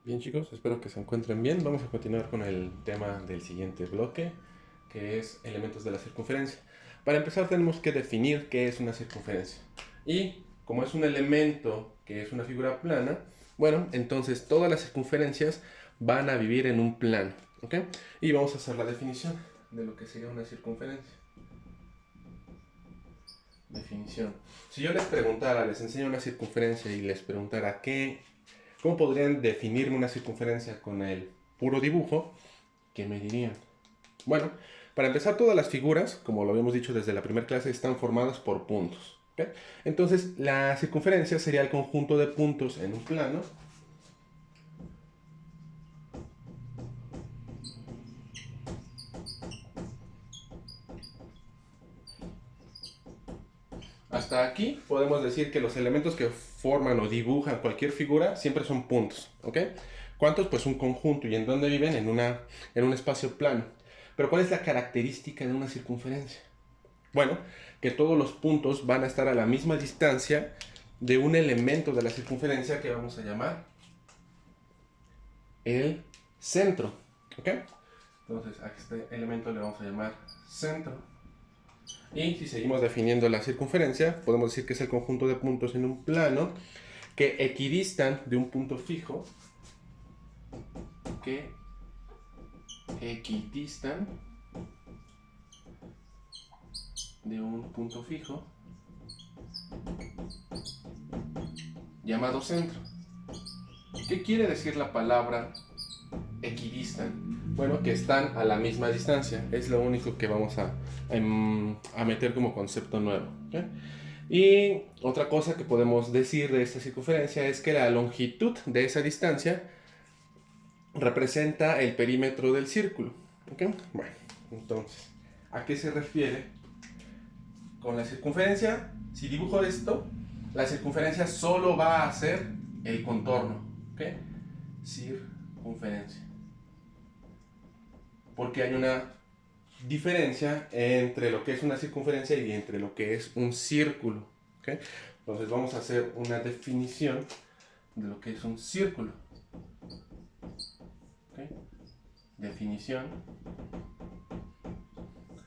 Bien chicos, espero que se encuentren bien. Vamos a continuar con el tema del siguiente bloque, que es elementos de la circunferencia. Para empezar tenemos que definir qué es una circunferencia. Y como es un elemento que es una figura plana, bueno, entonces todas las circunferencias van a vivir en un plano, ¿ok? Y vamos a hacer la definición de lo que sería una circunferencia. Definición. Si yo les preguntara, les enseño una circunferencia y les preguntara ¿cómo podrían definirme una circunferencia con el puro dibujo? ¿Qué me dirían? Bueno, para empezar, todas las figuras, como lo habíamos dicho desde la primera clase, están formadas por puntos, ¿ok? Entonces, la circunferencia sería el conjunto de puntos en un plano hasta aquí. Podemos decir que los elementos que forman o dibujan cualquier figura siempre son puntos, ¿ok? ¿Cuántos? Pues un conjunto. ¿Y en dónde viven? En un espacio plano. Pero ¿cuál es la característica de una circunferencia? Bueno, que todos los puntos van a estar a la misma distancia de un elemento de la circunferencia que vamos a llamar el centro, ¿ok? Entonces a este elemento le vamos a llamar centro. Y si seguimos definiendo la circunferencia, podemos decir que es el conjunto de puntos en un plano que equidistan de un punto fijo, que equidistan de un punto fijo llamado centro. ¿Qué quiere decir la palabra equidistan? Bueno, que están a la misma distancia. Es lo único que vamos a meter como concepto nuevo, ¿okay? Y otra cosa que podemos decir de esta circunferencia es que la longitud de esa distancia representa el perímetro del círculo, ¿okay? Bueno, entonces, ¿a qué se refiere con la circunferencia? Si dibujo esto, la circunferencia solo va a ser el contorno, ¿ok? Circunferencia. Porque hay una diferencia entre lo que es una circunferencia y entre lo que es un círculo, ¿ok? Entonces vamos a hacer una definición de lo que es un círculo, ¿ok? Definición.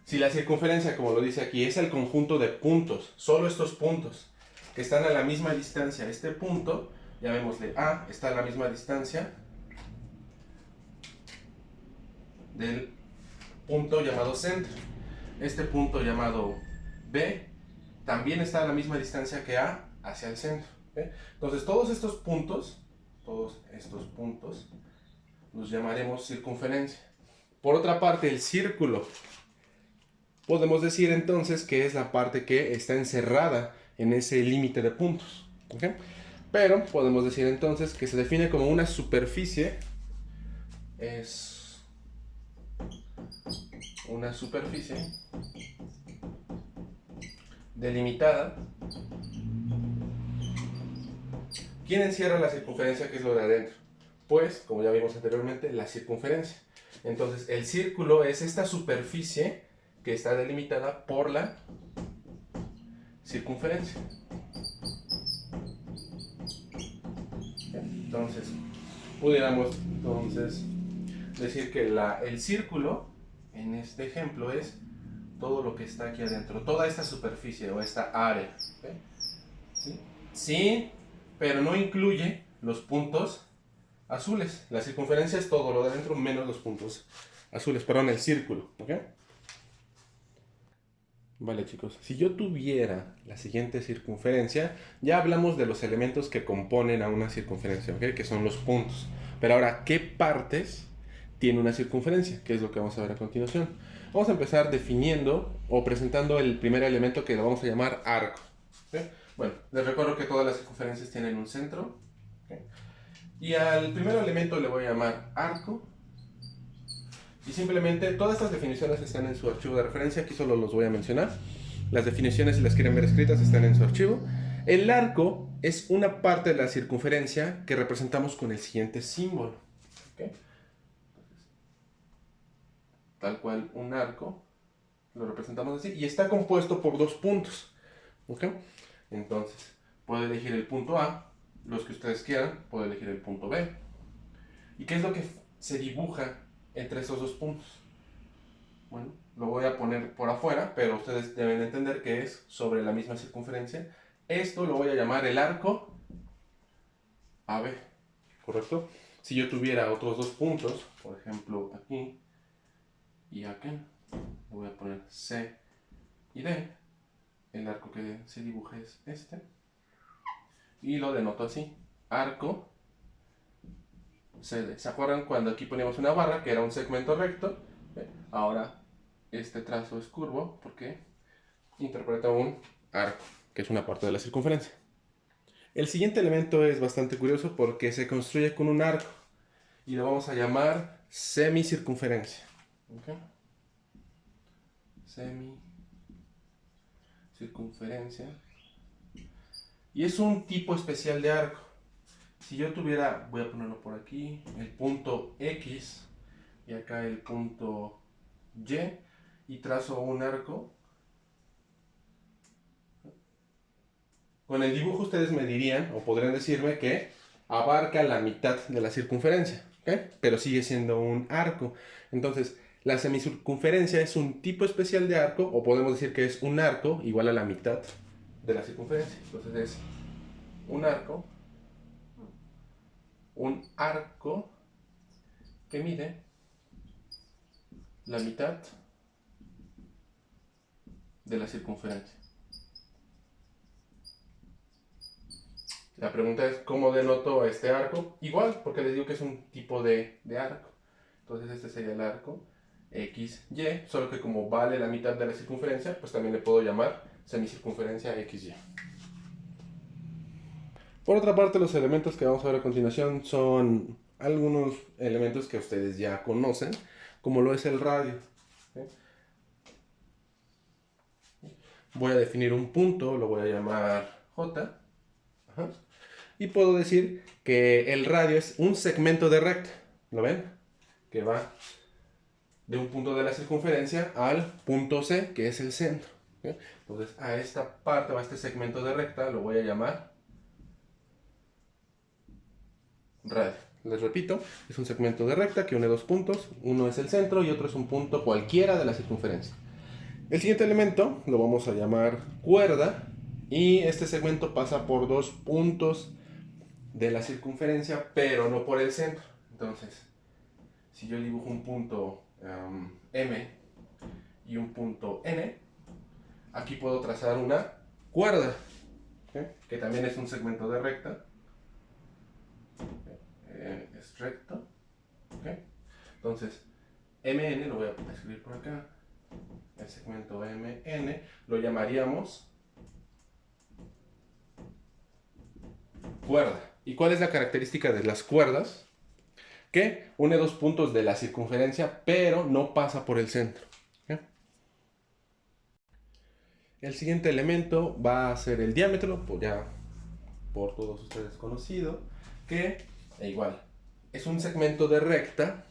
Si la circunferencia, como lo dice aquí, es el conjunto de puntos, solo estos puntos que están a la misma distancia, este punto, llamémosle A, está a la misma distancia del punto llamado centro. Este punto llamado B también está a la misma distancia que A hacia el centro, ¿okay? Entonces todos estos puntos los llamaremos circunferencia. Por otra parte, el círculo, podemos decir entonces que es la parte que está encerrada en ese límite de puntos, ¿okay? Pero podemos decir entonces que se define como una superficie, es una superficie delimitada. ¿Quién encierra la circunferencia, que es lo de adentro? Pues, como ya vimos anteriormente, la circunferencia. Entonces, el círculo es esta superficie que está delimitada por la circunferencia. Entonces, pudiéramos decir que el círculo, en este ejemplo, es todo lo que está aquí adentro, toda esta superficie o esta área, ¿okay? ¿Sí? Sí, pero no incluye los puntos azules. La circunferencia es todo lo de adentro menos los puntos azules, perdón, el círculo, ¿ok? Vale chicos, si yo tuviera la siguiente circunferencia, ya hablamos de los elementos que componen a una circunferencia, ¿ok? Que son los puntos. Pero ahora, ¿qué partes tiene una circunferencia? Que es lo que vamos a ver a continuación. Vamos a empezar definiendo o presentando el primer elemento, que lo vamos a llamar arco, ¿okay? Bueno, les recuerdo que todas las circunferencias tienen un centro, ¿okay? Y al primer elemento le voy a llamar arco. Y simplemente todas estas definiciones están en su archivo de referencia. Aquí solo los voy a mencionar. Las definiciones, si las quieren ver escritas, están en su archivo. El arco es una parte de la circunferencia que representamos con el siguiente símbolo, ¿okay? Tal cual un arco lo representamos así. Y está compuesto por dos puntos, ¿okay? Entonces, puedo elegir el punto A, los que ustedes quieran. Puedo elegir el punto B. ¿Y qué es lo que se dibuja entre esos dos puntos? Bueno, lo voy a poner por afuera, pero ustedes deben entender que es sobre la misma circunferencia. Esto lo voy a llamar el arco AB, ¿correcto? Si yo tuviera otros dos puntos, por ejemplo aquí y aquí, voy a poner C y D, el arco que se dibuja es este, y lo denoto así, arco CD. ¿Se acuerdan cuando aquí poníamos una barra que era un segmento recto? Ahora este trazo es curvo porque interpreta un arco, que es una parte de la circunferencia. El siguiente elemento es bastante curioso porque se construye con un arco y lo vamos a llamar semicircunferencia. ¿Okay? Semicircunferencia. Y es un tipo especial de arco. Si yo tuviera, voy a ponerlo por aquí, el punto X y acá el punto Y trazo un arco, con el dibujo ustedes me dirían o podrían decirme que abarca la mitad de la circunferencia, ¿okay? Pero sigue siendo un arco. Entonces, la semicircunferencia es un tipo especial de arco, o podemos decir que es un arco igual a la mitad de la circunferencia. Entonces es un arco que mide la mitad de la circunferencia. La pregunta es, ¿cómo denoto este arco? Igual, porque les digo que es un tipo de arco. Entonces este sería el arco XY, solo que como vale la mitad de la circunferencia, pues también le puedo llamar semicircunferencia XY. Por otra parte, los elementos que vamos a ver a continuación son algunos elementos que ustedes ya conocen, como lo es el radio. ¿Sí? Voy a definir un punto, lo voy a llamar J. Ajá. Y puedo decir que el radio es un segmento de recta. ¿Lo ven? Que va de un punto de la circunferencia al punto C, que es el centro. ¿Sí? Entonces, a esta parte, o a este segmento de recta, lo voy a llamar radio. Les repito, es un segmento de recta que une dos puntos. Uno es el centro y otro es un punto cualquiera de la circunferencia. El siguiente elemento lo vamos a llamar cuerda. Y este segmento pasa por dos puntos de la circunferencia, pero no por el centro. Entonces, si yo dibujo un punto M y un punto N, aquí puedo trazar una cuerda, ¿okay? Que también es un segmento de recta. Es recto. ¿Okay? Entonces, MN lo voy a escribir por acá. El segmento MN lo llamaríamos cuerda. ¿Y cuál es la característica de las cuerdas? Que une dos puntos de la circunferencia, pero no pasa por el centro. ¿Okay? El siguiente elemento va a ser el diámetro, pues ya por todos ustedes conocido, que igual es un segmento de recta,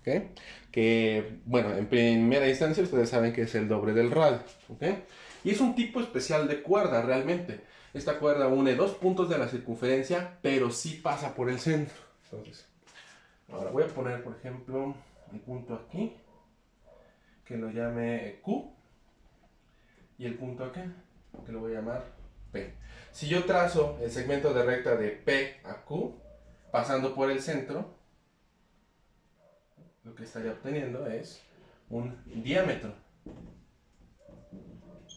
¿okay? Que, bueno, en primera instancia ustedes saben que es el doble del radio, ¿okay? Y es un tipo especial de cuerda realmente. Esta cuerda une dos puntos de la circunferencia, pero sí pasa por el centro. Entonces, ahora voy a poner, por ejemplo, el punto aquí, que lo llame Q, y el punto acá, que lo voy a llamar P. Si yo trazo el segmento de recta de P a Q, pasando por el centro, lo que estaría obteniendo es un diámetro.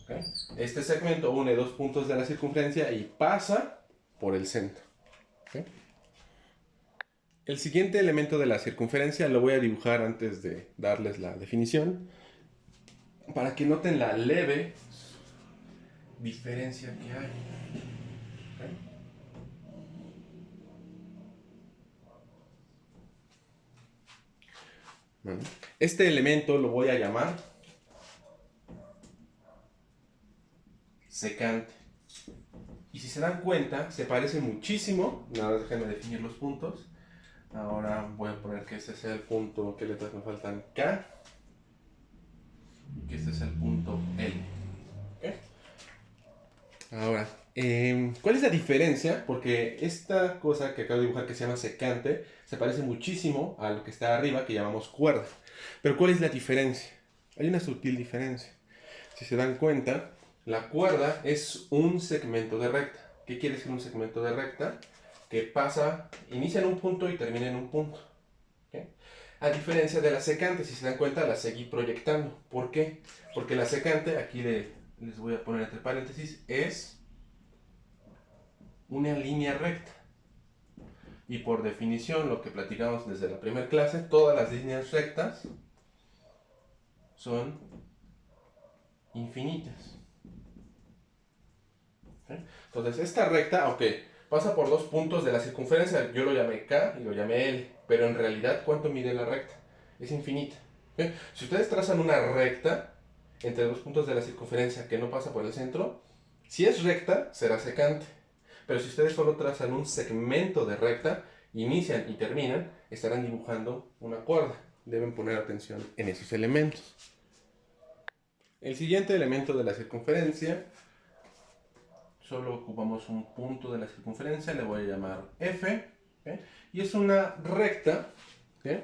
¿Okay? Este segmento une dos puntos de la circunferencia y pasa por el centro. ¿Okay? El siguiente elemento de la circunferencia lo voy a dibujar antes de darles la definición, para que noten la leve diferencia que hay. ¿Okay? Bueno, este elemento lo voy a llamar secante. Y si se dan cuenta, se parece muchísimo. Nada, déjenme definir los puntos. Ahora voy a poner que este sea el punto, ¿qué letras me faltan? K. Y que este es el punto L. ¿Okay? Ahora, ¿Cuál es la diferencia? Porque esta cosa que acabo de dibujar que se llama secante se parece muchísimo a lo que está arriba que llamamos cuerda. Pero ¿cuál es la diferencia? Hay una sutil diferencia. Si se dan cuenta, la cuerda es un segmento de recta. ¿Qué quiere decir un segmento de recta? Que pasa, inicia en un punto y termina en un punto. ¿Okay? A diferencia de la secante, si se dan cuenta, la seguí proyectando. ¿Por qué? Porque la secante, aquí les voy a poner entre paréntesis, es una línea recta. Y por definición, lo que platicamos desde la primera clase, todas las líneas rectas son infinitas. ¿Okay? Entonces, esta recta, ok, pasa por dos puntos de la circunferencia, yo lo llamé K y lo llamé L, pero en realidad, ¿cuánto mide la recta? Es infinita. ¿Okay? Si ustedes trazan una recta entre dos puntos de la circunferencia que no pasa por el centro, si es recta, será secante. Pero si ustedes solo trazan un segmento de recta, inician y terminan, estarán dibujando una cuerda. Deben poner atención en esos elementos. El siguiente elemento de la circunferencia, solo ocupamos un punto de la circunferencia, le voy a llamar F, ¿okay? Y es una recta, ¿okay?,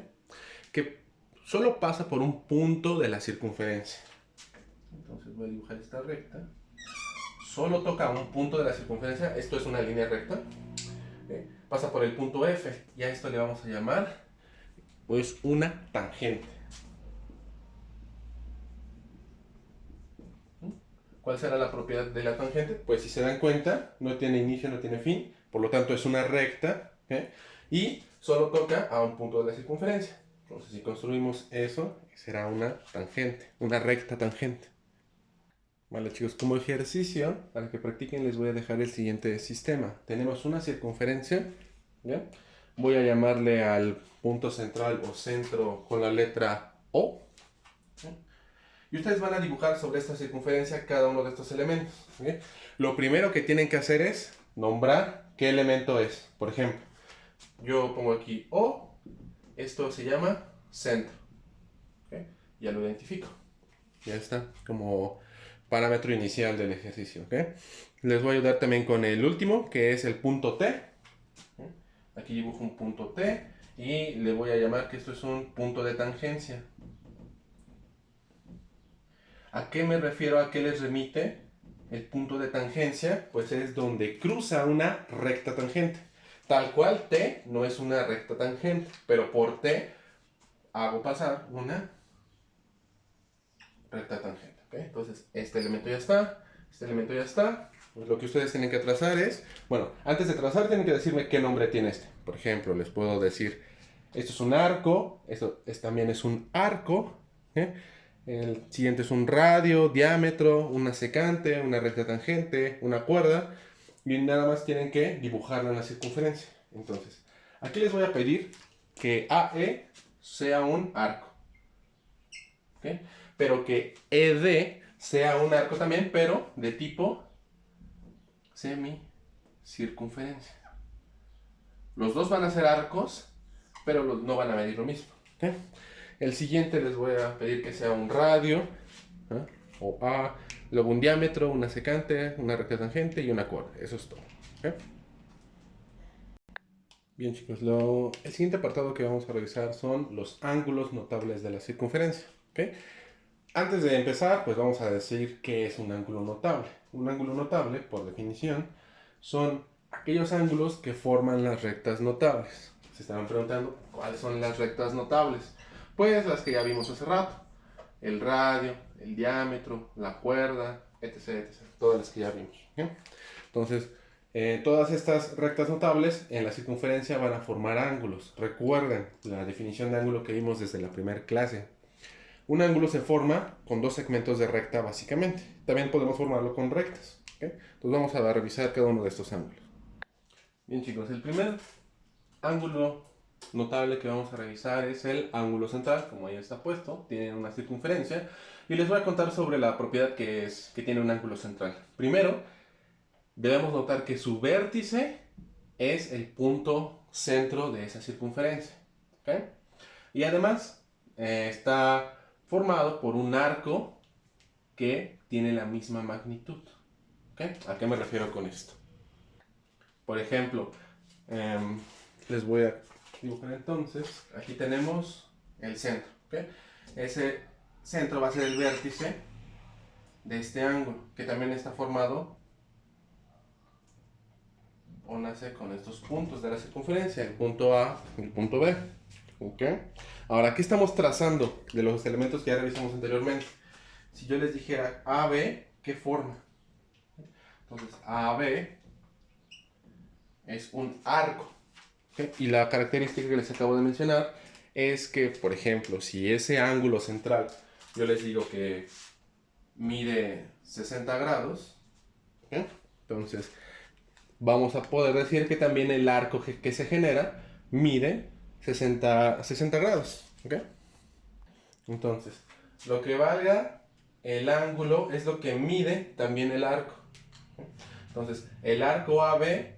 que solo pasa por un punto de la circunferencia. Entonces voy a dibujar esta recta. Solo toca un punto de la circunferencia, esto es una línea recta, ¿okay?, pasa por el punto F, y a esto le vamos a llamar pues una tangente. ¿Cuál será la propiedad de la tangente? Pues si se dan cuenta, no tiene inicio, no tiene fin, por lo tanto es una recta, ¿okay?, y solo toca a un punto de la circunferencia. Entonces si construimos eso, será una tangente, una recta tangente. Vale, chicos, como ejercicio, para que practiquen, les voy a dejar el siguiente sistema. Tenemos una circunferencia, ¿ya? Voy a llamarle al punto central o centro con la letra O, ¿ya? Y ustedes van a dibujar sobre esta circunferencia cada uno de estos elementos, ¿okay? Lo primero que tienen que hacer es nombrar qué elemento es. Por ejemplo, yo pongo aquí O, esto se llama centro, ¿okay? Ya lo identifico. Ya está, como parámetro inicial del ejercicio, ¿ok? Les voy a ayudar también con el último, que es el punto T. Aquí dibujo un punto T y le voy a llamar que esto es un punto de tangencia. ¿A qué me refiero? ¿A qué les remite el punto de tangencia? Pues es donde cruza una recta tangente. Tal cual T no es una recta tangente, pero por T hago pasar una recta tangente. ¿Okay? Entonces, este elemento ya está, este elemento ya está. Pues lo que ustedes tienen que trazar es, bueno, antes de trazar tienen que decirme qué nombre tiene este. Por ejemplo, les puedo decir, esto es un arco, también es un arco, ¿eh? El siguiente es un radio, diámetro, una secante, una recta tangente, una cuerda, y nada más tienen que dibujarlo en la circunferencia. Entonces, aquí les voy a pedir que AE sea un arco, ¿okay?, pero que ED sea un arco también, pero de tipo semicircunferencia. Los dos van a ser arcos, pero no van a medir lo mismo, ¿okay? El siguiente les voy a pedir que sea un radio, ¿eh?, o A, luego un diámetro, una secante, una recta tangente y una cuerda. Eso es todo, ¿okay? Bien, chicos, el siguiente apartado que vamos a revisar son los ángulos notables de la circunferencia, ¿okay? Antes de empezar, pues vamos a decir qué es un ángulo notable. Un ángulo notable, por definición, son aquellos ángulos que forman las rectas notables. Se estaban preguntando, ¿cuáles son las rectas notables? Pues las que ya vimos hace rato. El radio, el diámetro, la cuerda, etc, etc. Todas las que ya vimos, ¿okay? Entonces, todas estas rectas notables en la circunferencia van a formar ángulos. Recuerden la definición de ángulo que vimos desde la primera clase. Un ángulo se forma con dos segmentos de recta básicamente. También podemos formarlo con rectas, ¿okay? Entonces vamos a revisar cada uno de estos ángulos. Bien, chicos, el primer ángulo notable que vamos a revisar es el ángulo central, como ahí está puesto, tiene una circunferencia, y les voy a contar sobre la propiedad que tiene un ángulo central. Primero, debemos notar que su vértice es el punto centro de esa circunferencia, ¿okay? Y además está formado por un arco que tiene la misma magnitud, ¿Okay? ¿A qué me refiero con esto? Por ejemplo, les voy a dibujar entonces. Aquí tenemos el centro. ¿Okay? Ese centro va a ser el vértice de este ángulo, que también está formado o nace con estos puntos de la circunferencia, el punto A y el punto B. ¿Okay? Ahora, aquí estamos trazando de los elementos que ya revisamos anteriormente. Si yo les dijera AB, ¿qué forma? Entonces, AB es un arco. ¿Okay? Y la característica que les acabo de mencionar es que, por ejemplo, si ese ángulo central, yo les digo que mide 60 grados, ¿okay? Entonces vamos a poder decir que también el arco que se genera mide 60 grados. ¿Okay? Entonces, lo que valga el ángulo es lo que mide también el arco. Entonces, el arco AB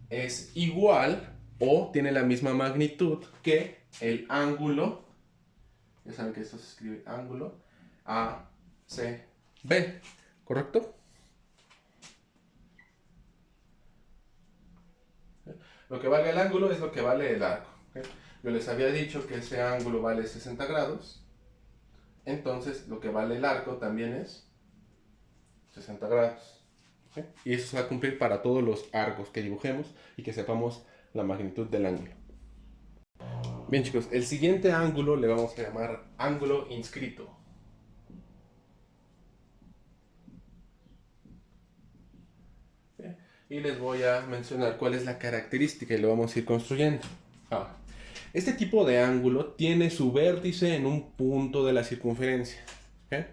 es igual o tiene la misma magnitud que el ángulo, ya saben que esto se escribe ángulo, ACB, ¿correcto? Lo que valga el ángulo es lo que vale el arco. ¿Okay? Yo les había dicho que ese ángulo vale 60 grados, entonces lo que vale el arco también es 60 grados. ¿Okay? Y eso se va a cumplir para todos los arcos que dibujemos y que sepamos la magnitud del ángulo. Bien chicos, el siguiente ángulo le vamos a llamar ángulo inscrito. Bien, y les voy a mencionar cuál es la característica y lo vamos a ir construyendo. Ahora, este tipo de ángulo tiene su vértice en un punto de la circunferencia. ¿Okay?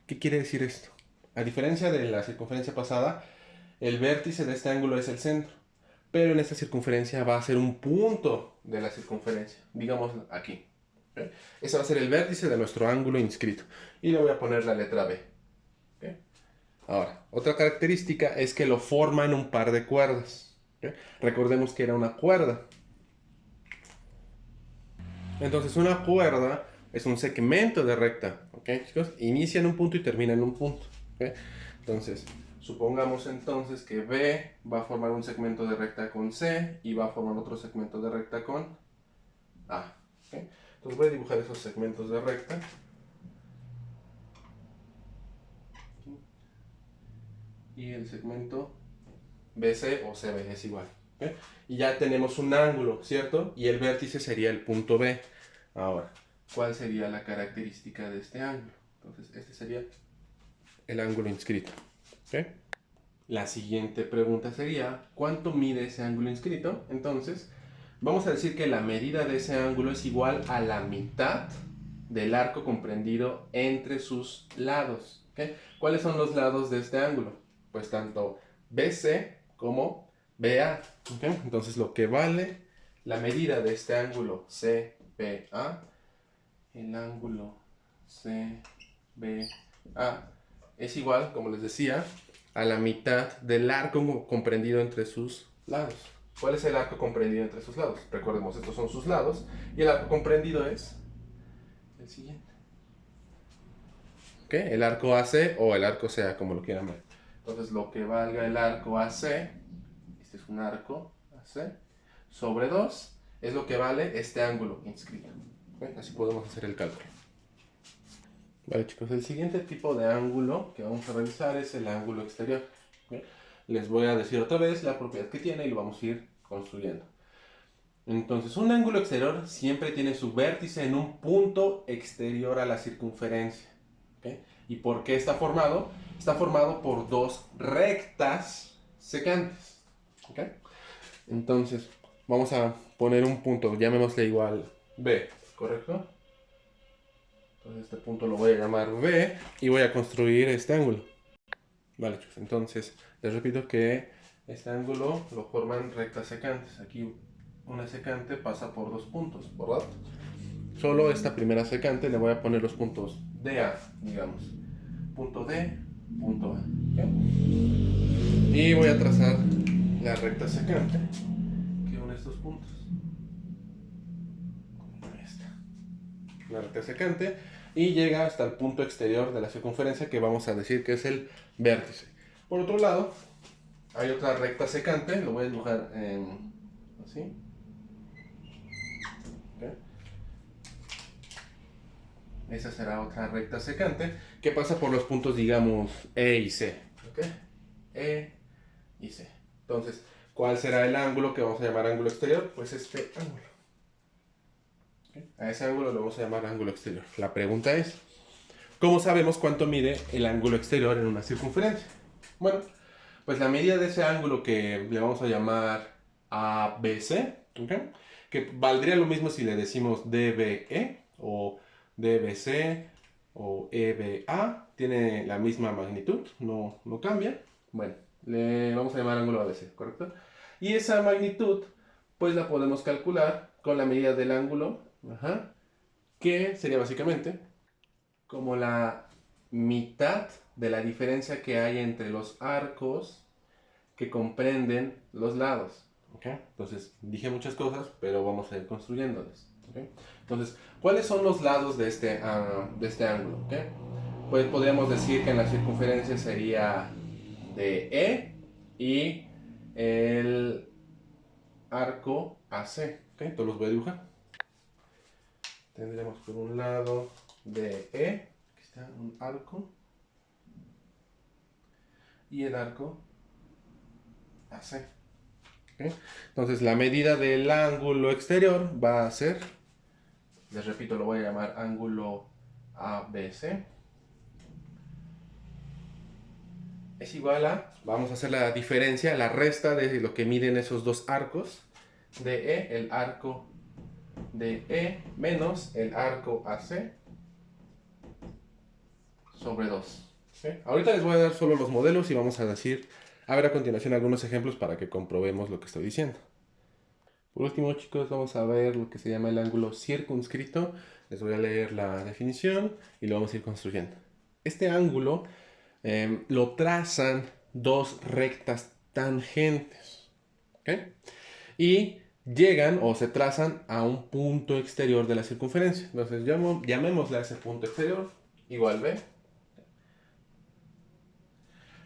¿Qué quiere decir esto? A diferencia de la circunferencia pasada, el vértice de este ángulo es el centro, pero en esta circunferencia va a ser un punto de la circunferencia, digamos aquí. ¿Okay? Ese va a ser el vértice de nuestro ángulo inscrito. Y le voy a poner la letra B. ¿Okay? Ahora, otra característica es que lo forma en un par de cuerdas. ¿Okay? Recordemos que era una cuerda. Entonces una cuerda es un segmento de recta. ¿Ok, chicos? Inicia en un punto y termina en un punto. ¿Okay? Entonces, supongamos entonces que B va a formar un segmento de recta con C y va a formar otro segmento de recta con A. ¿Okay? Entonces voy a dibujar esos segmentos de recta. Y el segmento BC o CB es igual. ¿Okay? Y ya tenemos un ángulo, ¿cierto? Y el vértice sería el punto B. Ahora, ¿cuál sería la característica de este ángulo? Entonces, este sería el ángulo inscrito. ¿Okay? La siguiente pregunta sería, ¿cuánto mide ese ángulo inscrito? Entonces, vamos a decir que la medida de ese ángulo es igual a la mitad del arco comprendido entre sus lados. ¿Okay? ¿Cuáles son los lados de este ángulo? Pues tanto BC como BA. ¿Okay? Entonces, lo que vale la medida de este ángulo CBA, el ángulo CBA es igual, como les decía, a la mitad del arco comprendido entre sus lados. ¿Cuál es el arco comprendido entre sus lados? Recordemos, estos son sus lados. Y el arco comprendido es el siguiente. ¿Okay? El arco AC o el arco CA, como lo quieran ver. Entonces, lo que valga el arco AC, este es un arco AC, sobre 2, es lo que vale este ángulo inscrito. ¿Okay? Así podemos hacer el cálculo. Vale chicos, el siguiente tipo de ángulo que vamos a revisar es el ángulo exterior. ¿Okay? Les voy a decir otra vez la propiedad que tiene y lo vamos a ir construyendo. Entonces, un ángulo exterior siempre tiene su vértice en un punto exterior a la circunferencia. ¿Okay? ¿Y por qué está formado? Está formado por dos rectas secantes. ¿Okay? Entonces, vamos a poner un punto, llamémosle igual B, ¿correcto? Entonces este punto lo voy a llamar B y voy a construir este ángulo. Vale, chicos, entonces les repito que este ángulo lo forman rectas secantes. Aquí una secante pasa por dos puntos, ¿verdad? Solo esta primera secante le voy a poner los puntos DA, digamos. Punto D, punto A. ¿Okay? Y voy a trazar la recta secante que une estos puntos. Ahí está. La recta secante y llega hasta el punto exterior de la circunferencia que vamos a decir que es el vértice. Por otro lado, hay otra recta secante, lo voy a dibujar así. ¿Okay? Esa será otra recta secante que pasa por los puntos, digamos, E y C. ¿Okay? E y C. Entonces, ¿cuál será el ángulo que vamos a llamar ángulo exterior? Pues este ángulo. ¿Okay? A ese ángulo lo vamos a llamar ángulo exterior. La pregunta es, ¿cómo sabemos cuánto mide el ángulo exterior en una circunferencia? Bueno, pues la medida de ese ángulo que le vamos a llamar ABC, ¿okay? Que valdría lo mismo si le decimos DBE o DBC o EBA, tiene la misma magnitud, no cambia. Bueno, le vamos a llamar ángulo ABC, ¿correcto? Y esa magnitud, pues la podemos calcular con la medida del ángulo, que sería básicamente como la mitad de la diferencia que hay entre los arcos que comprenden los lados. ¿Okay? Entonces, dije muchas cosas, pero vamos a ir construyéndolas. ¿Okay? Entonces, ¿cuáles son los lados de este ángulo? ¿Okay? Pues podríamos decir que en la circunferencia sería de E y el arco AC. ¿Okay? Entonces los voy a dibujar. Tendremos por un lado de E, aquí está un arco, y el arco AC. ¿Okay? Entonces la medida del ángulo exterior va a ser, les repito, lo voy a llamar ángulo ABC, es igual a, vamos a hacer la diferencia, la resta de lo que miden esos dos arcos, de E, el arco de E, menos el arco AC, sobre 2. ¿Okay? Ahorita les voy a dar solo los modelos y vamos a decir, a ver a continuación algunos ejemplos para que comprobemos lo que estoy diciendo. Por último, chicos, vamos a ver lo que se llama el ángulo circunscrito. Les voy a leer la definición y lo vamos a ir construyendo. Este ángulo lo trazan dos rectas tangentes. ¿Okay? Y llegan o se trazan a un punto exterior de la circunferencia. Entonces, llamémosle a ese punto exterior igual B.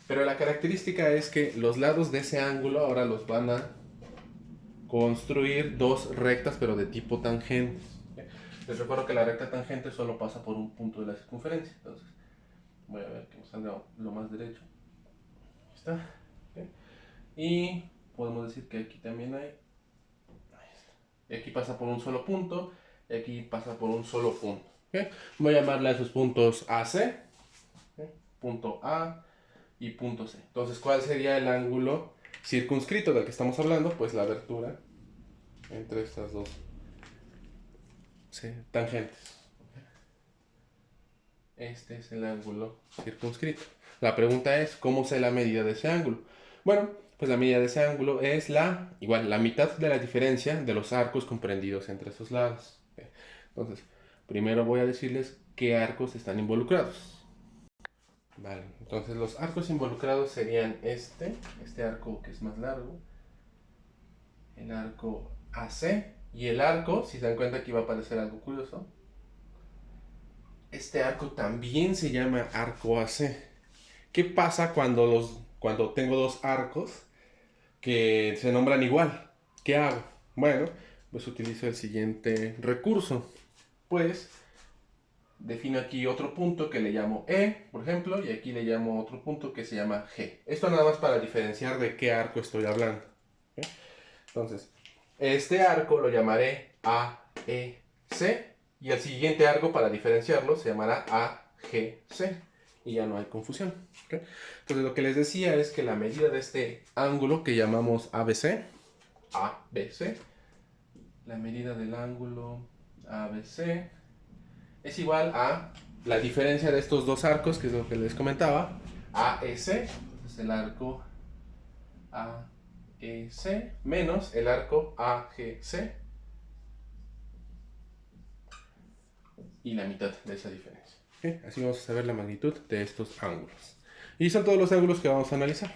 Pero la característica es que los lados de ese ángulo ahora los van a construir dos rectas, pero de tipo tangentes. Les recuerdo que la recta tangente solo pasa por un punto de la circunferencia. Entonces, voy a ver que nos salga lo más derecho. Ahí está. ¿Okay? Y podemos decir que aquí también hay. Y aquí pasa por un solo punto. Y aquí pasa por un solo punto. ¿Okay? Voy a llamarle a esos puntos AC. ¿Okay? Punto A y punto C. Entonces, ¿cuál sería el ángulo circunscrito del que estamos hablando? Pues la abertura entre estas dos tangentes. Este es el ángulo circunscrito. La pregunta es, ¿cómo sé la medida de ese ángulo? Bueno, pues la medida de ese ángulo es la mitad de la diferencia de los arcos comprendidos entre esos lados. Entonces, primero voy a decirles qué arcos están involucrados. Vale, entonces los arcos involucrados serían este arco que es más largo, el arco AC, y el arco, si se dan cuenta aquí va a aparecer algo curioso, este arco también se llama arco AC. ¿Qué pasa cuando tengo dos arcos que se nombran igual? ¿Qué hago? Bueno, pues utilizo el siguiente recurso. Pues defino aquí otro punto que le llamo E, por ejemplo, y aquí le llamo otro punto que se llama G. Esto nada más para diferenciar de qué arco estoy hablando. ¿Okay? Entonces, este arco lo llamaré AEC y el siguiente arco, para diferenciarlo, se llamará AGC y ya no hay confusión. ¿Okay? Entonces, lo que les decía es que la medida de este ángulo que llamamos ABC, la medida del ángulo ABC es igual a la diferencia de estos dos arcos, que es lo que les comentaba, AEC, entonces el arco AEC menos el arco AGC y la mitad de esa diferencia. ¿Okay? Así vamos a saber la magnitud de estos ángulos. Y son todos los ángulos que vamos a analizar.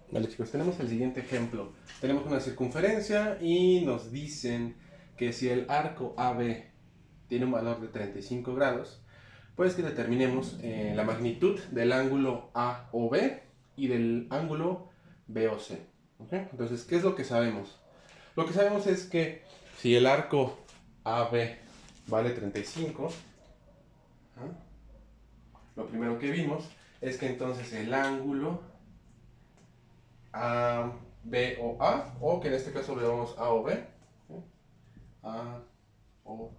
Vale, chicos, tenemos el siguiente ejemplo. Tenemos una circunferencia y nos dicen que si el arco AB tiene un valor de 35 grados, pues que determinemos la magnitud del ángulo AOB y del ángulo BOC. ¿Okay? Entonces, ¿qué es lo que sabemos? Lo que sabemos es que si el arco AB vale 35, lo primero que vimos es que entonces el ángulo ABOA, o que en este caso le llamamos AOB, AOB,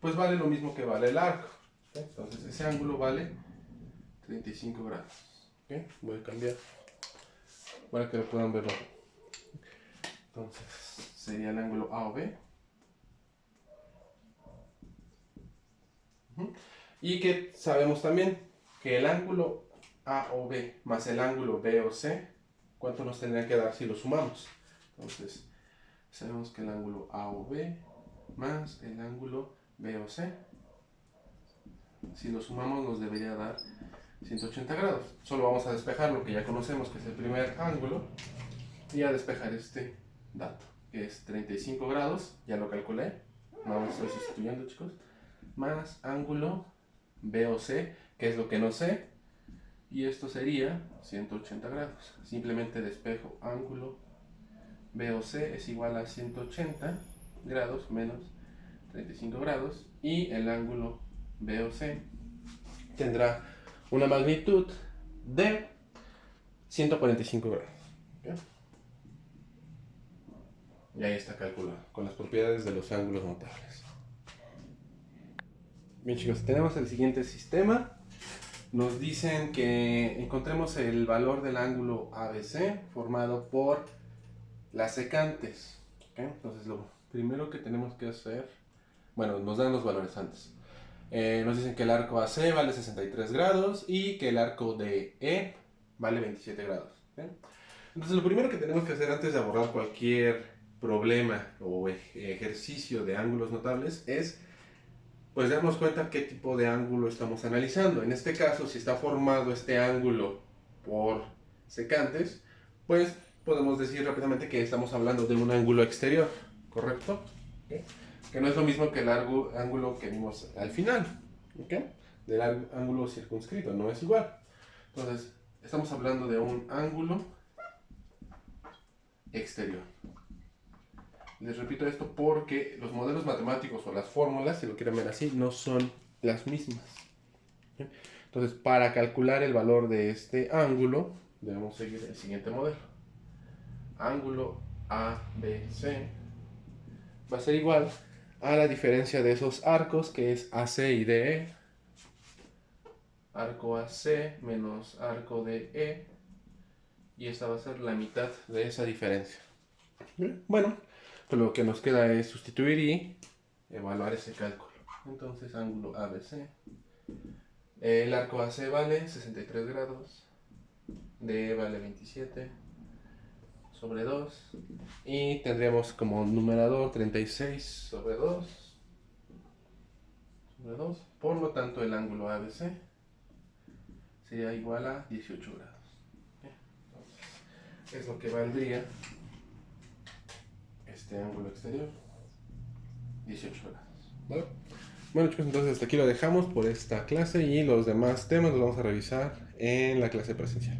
pues vale lo mismo que vale el arco. Entonces ese ángulo vale 35 grados. Voy a cambiar para que lo puedan ver. Entonces sería el ángulo AOB. Y que sabemos también que el ángulo AOB más el ángulo BOC, ¿cuánto nos tendría que dar si lo sumamos? Entonces sabemos que el ángulo AOB más el ángulo BOC, si lo sumamos nos debería dar 180 grados. Solo vamos a despejar lo que ya conocemos, que es el primer ángulo, y a despejar este dato, que es 35 grados, ya lo calculé, no me estoy sustituyendo, chicos, más ángulo BOC, que es lo que no sé, y esto sería 180 grados. Simplemente despejo ángulo BOC es igual a 180 grados menos 35 grados, y el ángulo BOC tendrá una magnitud de 145 grados. ¿Okay? Y ahí está calculado con las propiedades de los ángulos notables. Bien, chicos, tenemos el siguiente sistema. Nos dicen que encontremos el valor del ángulo ABC formado por las secantes. ¿Okay? Entonces lo primero que tenemos que hacer, bueno, nos dan los valores antes. Nos dicen que el arco AC vale 63 grados y que el arco de E vale 27 grados. ¿Okay? Entonces lo primero que tenemos que hacer antes de abordar cualquier problema o ejercicio de ángulos notables es pues darnos cuenta qué tipo de ángulo estamos analizando. En este caso, si está formado este ángulo por secantes, pues podemos decir rápidamente que estamos hablando de un ángulo exterior, ¿correcto? ¿Okay? Que no es lo mismo que el ángulo que vimos al final, ¿okay? Del ángulo circunscrito, no es igual. Entonces, estamos hablando de un ángulo exterior. Les repito esto porque los modelos matemáticos o las fórmulas, si lo quieren ver así, no son las mismas. Entonces, para calcular el valor de este ángulo, debemos seguir el siguiente modelo. Ángulo ABC va a ser igual a la diferencia de esos arcos, que es AC y DE. Arco AC menos arco DE. Y esta va a ser la mitad de esa diferencia. Bueno, pues lo que nos queda es sustituir y evaluar ese cálculo. Entonces, ángulo ABC. El arco AC vale 63 grados. DE vale 27 sobre 2. Y tendríamos como numerador 36 sobre 2. Sobre 2. Por lo tanto, el ángulo ABC sería igual a 18 grados. Entonces, es lo que valdría este ángulo exterior, 18 grados. ¿Vale? Bueno, chicos, entonces hasta aquí lo dejamos por esta clase y los demás temas los vamos a revisar en la clase presencial.